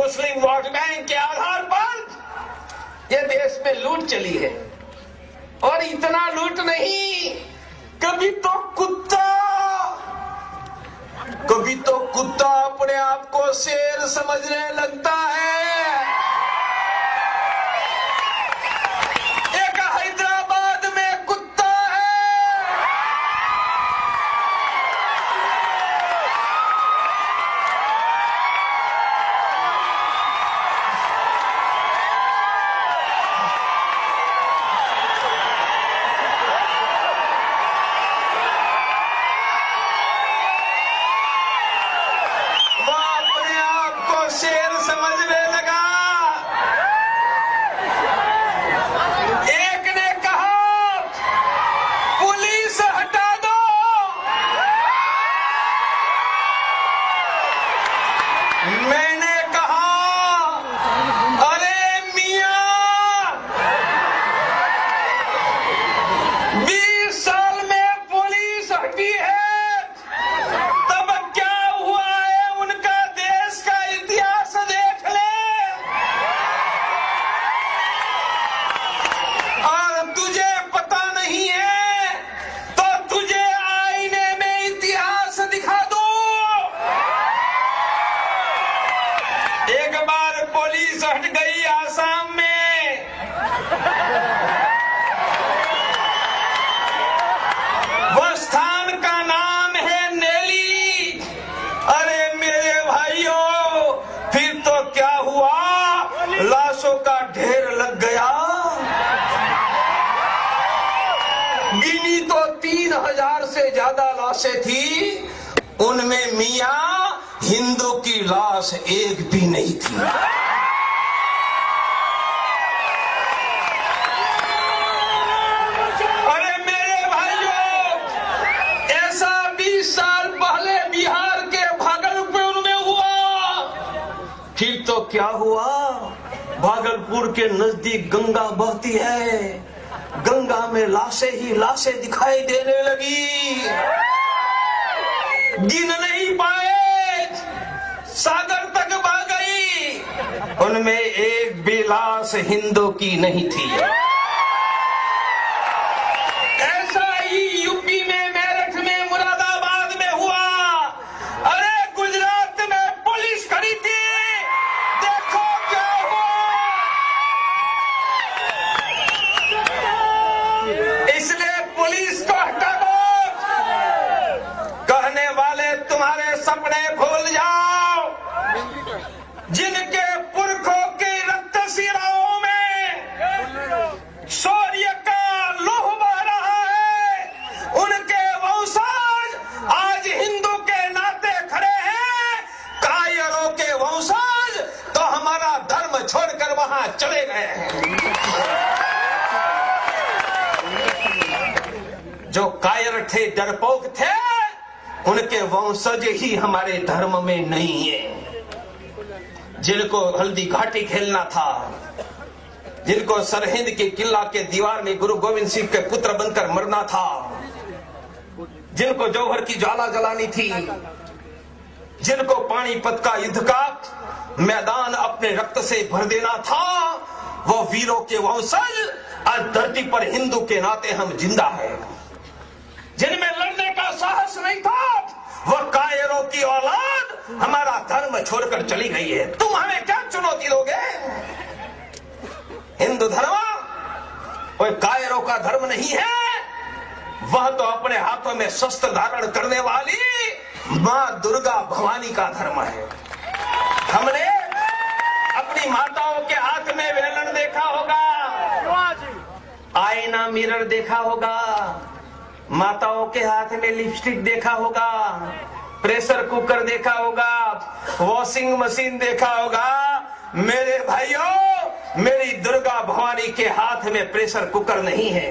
मुस्लिम vote bank के आधार पर ये देश में लूट चली है। और इतना लूट नहीं, कभी तो कुत्ता अपने आप को शेर समझने लगता है। एक हैदराबाद में कुत्ता है, शेर समझने लगा। एक ने कहा पुलिस हटा दो, मैंने कहा अरे मियां 20 साल में पुलिस हटी है, पुलिस हट गई आसाम में। वो स्थान का नाम है नेली। अरे मेरे भाइयों, फिर तो क्या हुआ, लाशों का ढेर लग गया। गिनी तो 3000 से ज्यादा लाशें थी, उनमें मियां हिंदू की लाश एक भी नहीं थी। अरे मेरे भाइयों, ऐसा 20 साल पहले बिहार के भागलपुर में हुआ। फिर तो क्या हुआ, भागलपुर के नजदीक गंगा बहती है, गंगा में लाशें ही लाशें दिखाई देने लगी। गिन नहीं पाए, सागर तक बह गई, उनमें एक भी लाश हिंदू की नहीं थी। ऐसा ही यूपी में, मेरठ में, मुरादाबाद में हुआ। अरे गुजरात में पुलिस खड़ी थी, देखो क्या हुआ। इसलिए पुलिस को हटा दो। कहने वाले तुम्हारे सपने भूल जाओ। जिनके पुरखों के रक्त शिराओं में शौर्य का लौह बह रहा है, उनके वंशज आज हिंदू के नाते खड़े हैं। कायरों के वंशज तो हमारा धर्म छोड़कर वहां चले गए हैं। जो कायर थे, डरपोक थे, उनके वंशज ही हमारे धर्म में नहीं है। जिनको हल्दी घाटी खेलना था, जिनको सरहिंद के किला के दीवार में गुरु गोविंद सिंह के पुत्र बनकर मरना था, जिनको जौहर की ज्वाला जलानी थी, जिनको पानीपत का युद्ध का मैदान अपने रक्त से भर देना था, वो वीरों के वंशज आज धरती पर हिंदू के नाते हम जिंदा है। जिनमें लड़ने का साहस नहीं था, वो कायरों की औलाद हमारा धर्म छोड़कर चली गई है। तुम हमें क्या चुनौती दोगे? हिंदू धर्म कोई कायरों का धर्म नहीं है, वह तो अपने हाथों में शस्त्र धारण करने वाली मां दुर्गा भवानी का धर्म है। हमने अपनी माताओं के हाथ में वेलन देखा होगा, आईना मिरर देखा होगा, माताओं के हाथ में लिपस्टिक देखा होगा, प्रेशर कुकर देखा होगा, वॉशिंग मशीन देखा होगा। मेरे भाइयों, मेरी दुर्गा भवानी के हाथ में प्रेशर कुकर नहीं है।